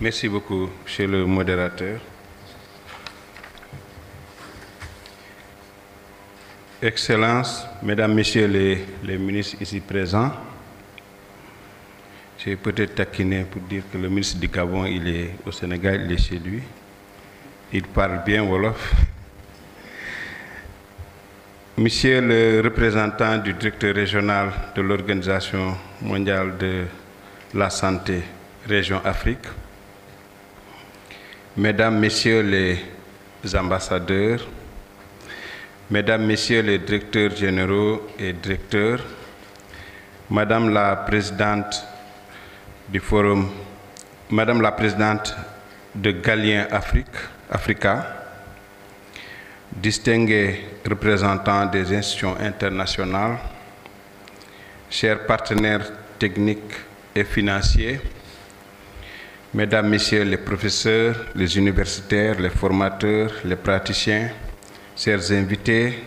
Merci beaucoup, monsieur le modérateur. Excellences, Mesdames, Messieurs les ministres ici présents, j'ai peut-être taquiné pour dire que le ministre du Gabon, il est au Sénégal, il est chez lui. Il parle bien Wolof. Monsieur le représentant du directeur régional de l'Organisation mondiale de la santé, région Afrique, Mesdames, Messieurs les ambassadeurs, Mesdames, Messieurs les directeurs généraux et directeurs, Madame la présidente du forum, Madame la présidente de Galien Africa, distingués représentants des institutions internationales, chers partenaires techniques et financiers, Mesdames, Messieurs les professeurs, les universitaires, les formateurs, les praticiens, chers invités,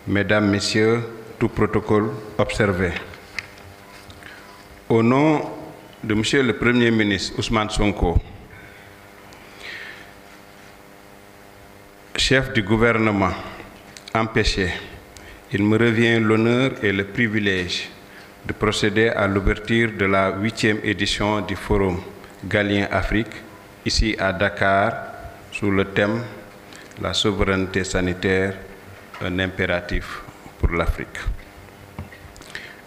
Mesdames, Messieurs, tout protocole observé. Au nom de Monsieur le Premier ministre Ousmane Sonko, chef du gouvernement empêché, il me revient l'honneur et le privilège de procéder à l'ouverture de la 8e édition du Forum Galien Afrique, ici à Dakar, sous le thème « La souveraineté sanitaire, un impératif pour l'Afrique ».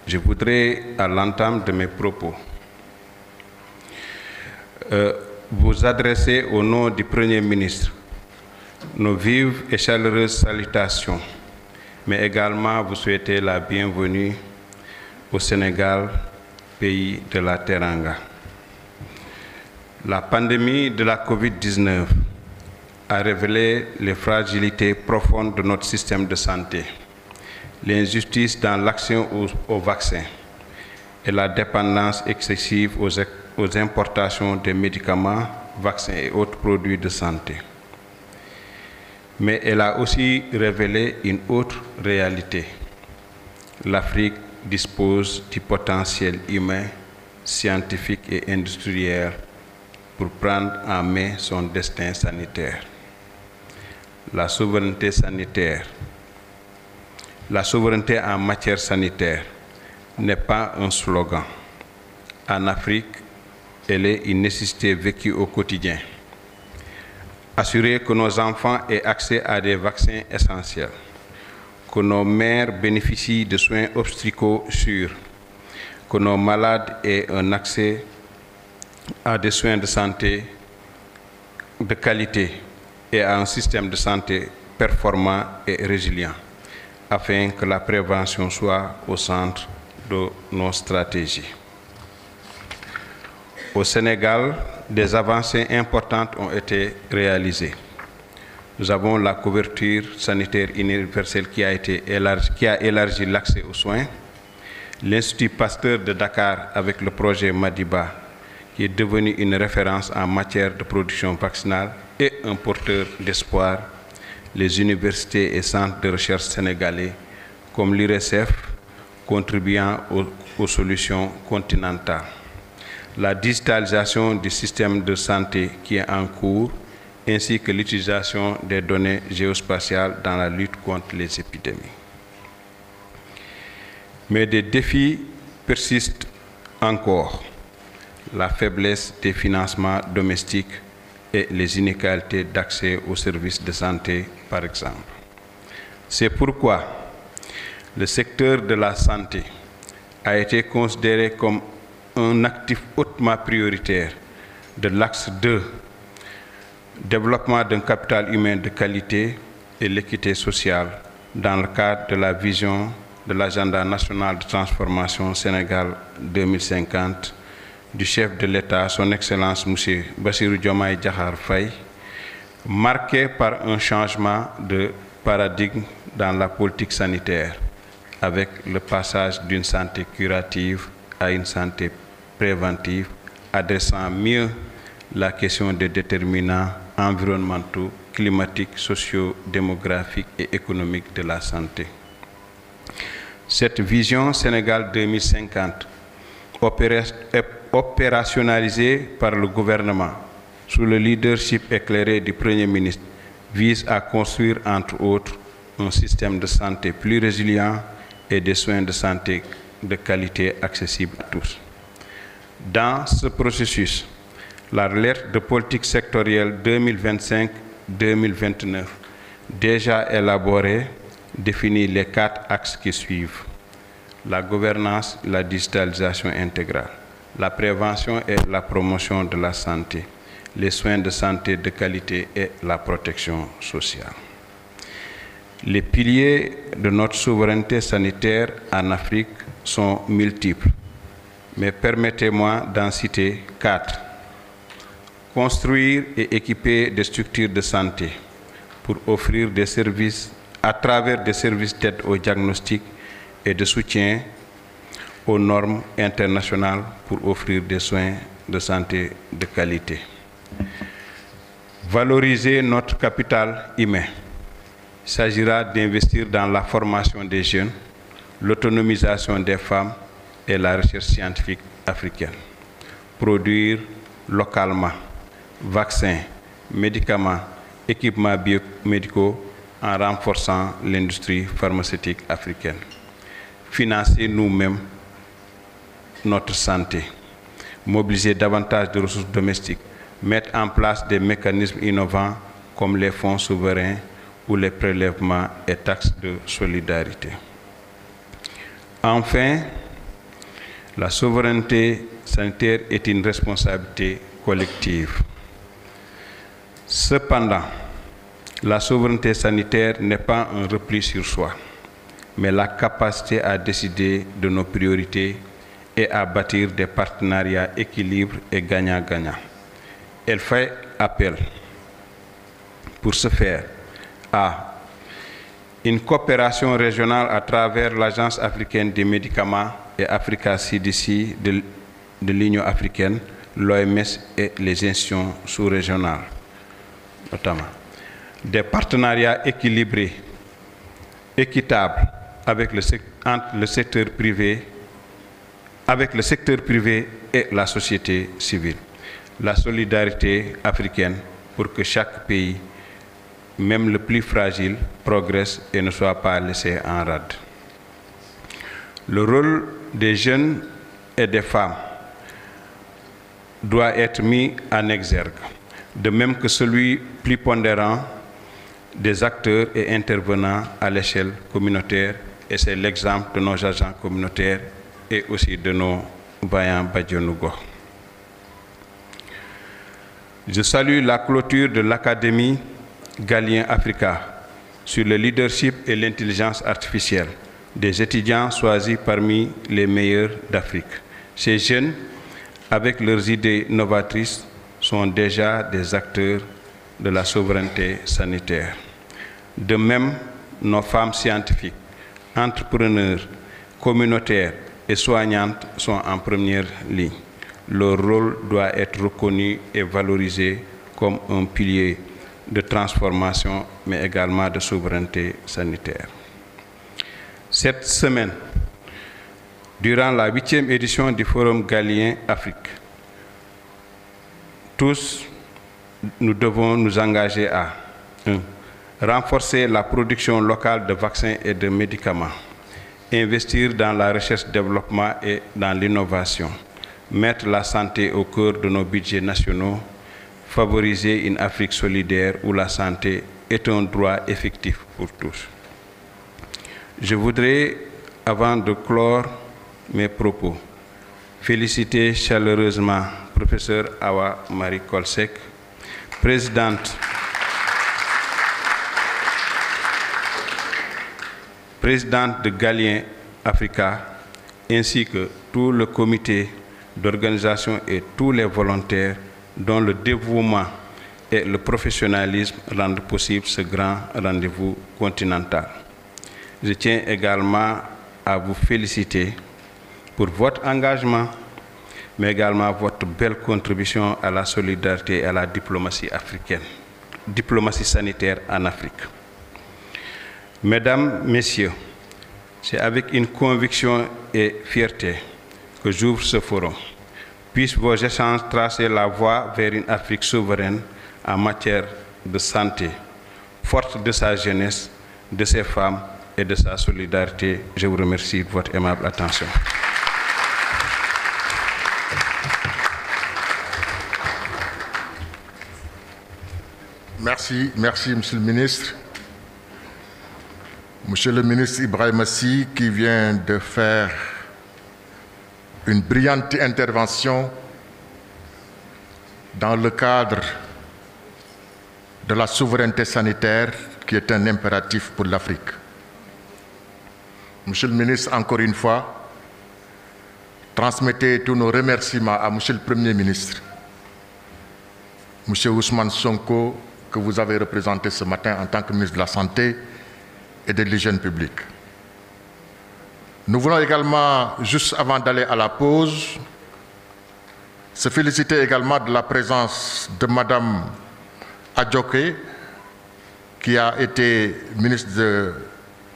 Je voudrais, à l'entame de mes propos, vous adresser au nom du Premier ministre nos vives et chaleureuses salutations, mais également vous souhaiter la bienvenue au Sénégal, pays de la Teranga. La pandémie de la COVID-19 a révélé les fragilités profondes de notre système de santé, l'injustice dans l'accès aux vaccins et la dépendance excessive aux importations de médicaments, vaccins et autres produits de santé. Mais elle a aussi révélé une autre réalité. L'Afrique dispose du potentiel humain, scientifique et industriel pour prendre en main son destin sanitaire. La souveraineté sanitaire, la souveraineté en matière sanitaire n'est pas un slogan. En Afrique, elle est une nécessité vécue au quotidien. Assurer que nos enfants aient accès à des vaccins essentiels, que nos mères bénéficient de soins obstétricaux sûrs, que nos malades aient un accès à des soins de santé de qualité et à un système de santé performant et résilient, afin que la prévention soit au centre de nos stratégies. Au Sénégal, des avancées importantes ont été réalisées. Nous avons la couverture sanitaire universelle qui a élargi l'accès aux soins. L'Institut Pasteur de Dakar, avec le projet Madiba, qui est devenu une référence en matière de production vaccinale et un porteur d'espoir. Les universités et centres de recherche sénégalais, comme l'IRSF, contribuant aux solutions continentales. La digitalisation du système de santé qui est en cours, ainsi que l'utilisation des données géospatiales dans la lutte contre les épidémies. Mais des défis persistent encore. La faiblesse des financements domestiques et les inégalités d'accès aux services de santé, par exemple. C'est pourquoi le secteur de la santé a été considéré comme un actif hautement prioritaire de l'axe 2, développement d'un capital humain de qualité et l'équité sociale dans le cadre de la vision de l'agenda national de transformation Sénégal 2050 du chef de l'État, son Excellence M. Bassirou Diomaye Diakhar Faye, marqué par un changement de paradigme dans la politique sanitaire, avec le passage d'une santé curative à une santé préventive, adressant mieux la question des déterminants environnementaux, climatiques, sociaux, démographiques et économiques de la santé. Cette vision Sénégal 2050, opérationnalisée par le gouvernement sous le leadership éclairé du Premier ministre, vise à construire, entre autres, un système de santé plus résilient et des soins de santé de qualité accessibles à tous. Dans ce processus, la lettre de politique sectorielle 2025-2029, déjà élaborée, définit les 4 axes qui suivent: la gouvernance, la digitalisation intégrale, la prévention et la promotion de la santé, les soins de santé de qualité et la protection sociale. Les piliers de notre souveraineté sanitaire en Afrique sont multiples, mais permettez-moi d'en citer 4. Construire et équiper des structures de santé pour offrir des services à travers des services d'aide au diagnostic et de soutien aux normes internationales pour offrir des soins de santé de qualité. Valoriser notre capital humain. Il s'agira d'investir dans la formation des jeunes, l'autonomisation des femmes et la recherche scientifique africaine. Produire localement vaccins, médicaments, équipements biomédicaux en renforçant l'industrie pharmaceutique africaine. Financer nous-mêmes notre santé. Mobiliser davantage de ressources domestiques. Mettre en place des mécanismes innovants comme les fonds souverains ou les prélèvements et taxes de solidarité. Enfin, la souveraineté sanitaire est une responsabilité collective. Cependant, la souveraineté sanitaire n'est pas un repli sur soi, mais la capacité à décider de nos priorités et à bâtir des partenariats équilibrés et gagnant-gagnant. Elle fait appel, pour ce faire, à une coopération régionale à travers l'Agence africaine des médicaments et Africa CDC de l'Union africaine, l'OMS et les institutions sous-régionales, notamment. Des partenariats équilibrés, équitables entre le secteur privé et la société civile. La solidarité africaine pour que chaque pays, même le plus fragile, progresse et ne soit pas laissé en rade. Le rôle des jeunes et des femmes doit être mis en exergue, de même que celui plus pondérant des acteurs et intervenants à l'échelle communautaire, et c'est l'exemple de nos agents communautaires et aussi de nos vaillants Badionougo. Je salue la clôture de l'Académie Galien Africa sur le leadership et l'intelligence artificielle, des étudiants choisis parmi les meilleurs d'Afrique. Ces jeunes, avec leurs idées novatrices, sont déjà des acteurs de la souveraineté sanitaire. De même, nos femmes scientifiques, entrepreneurs, communautaires et soignantes sont en première ligne. Leur rôle doit être reconnu et valorisé comme un pilier de transformation, mais également de souveraineté sanitaire. Cette semaine, durant la 8e édition du Forum Galien Afrique, tous, nous devons nous engager à 1. Renforcer la production locale de vaccins et de médicaments, investir dans la recherche-développement et dans l'innovation, mettre la santé au cœur de nos budgets nationaux, favoriser une Afrique solidaire où la santé est un droit effectif pour tous. Je voudrais, avant de clore mes propos, féliciter chaleureusement professeur Awa Marie Kolsek, présidente de Galien Africa, ainsi que tout le comité d'organisation et tous les volontaires dont le dévouement et le professionnalisme rendent possible ce grand rendez-vous continental. Je tiens également à vous féliciter pour votre engagement, mais également votre belle contribution à la solidarité et à la diplomatie africaine, diplomatie sanitaire en Afrique. Mesdames, Messieurs, c'est avec une conviction et fierté que j'ouvre ce forum. Puissent vos échanges tracer la voie vers une Afrique souveraine en matière de santé, forte de sa jeunesse, de ses femmes et de sa solidarité. Je vous remercie de votre aimable attention. Merci, Monsieur le Ministre. Monsieur le ministre Ibrahima Sy, qui vient de faire une brillante intervention dans le cadre de la souveraineté sanitaire, qui est un impératif pour l'Afrique. Monsieur le ministre, encore une fois, transmettez tous nos remerciements à Monsieur le Premier ministre, Monsieur Ousmane Sonko, que vous avez représenté ce matin en tant que ministre de la Santé et de l'Hygiène publique. Nous voulons également, juste avant d'aller à la pause, se féliciter également de la présence de Madame Adjoké, qui a été ministre de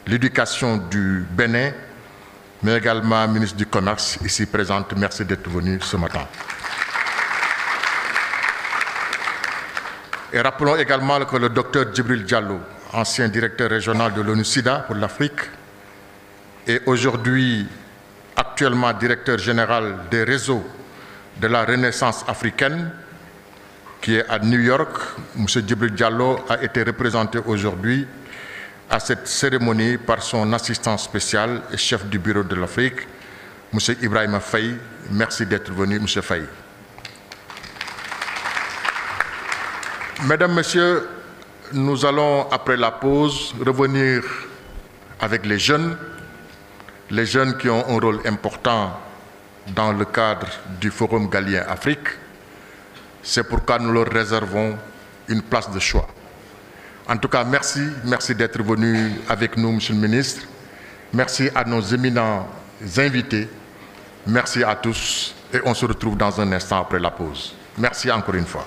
l'Éducation du Bénin, mais également ministre du Commerce, ici présente. Merci d'être venue ce matin. Et rappelons également que le docteur Djibril Diallo, ancien directeur régional de l'ONU-SIDA pour l'Afrique, et aujourd'hui actuellement directeur général des réseaux de la Renaissance africaine, qui est à New York. M. Djibril Diallo a été représenté aujourd'hui à cette cérémonie par son assistant spécial et chef du bureau de l'Afrique, M. Ibrahima Faye. Merci d'être venu, M. Faye. Mesdames, Messieurs, nous allons, après la pause, revenir avec les jeunes qui ont un rôle important dans le cadre du Forum Galien Afrique. C'est pourquoi nous leur réservons une place de choix. En tout cas, merci d'être venu avec nous, Monsieur le Ministre. Merci à nos éminents invités. Merci à tous et on se retrouve dans un instant après la pause. Merci encore une fois.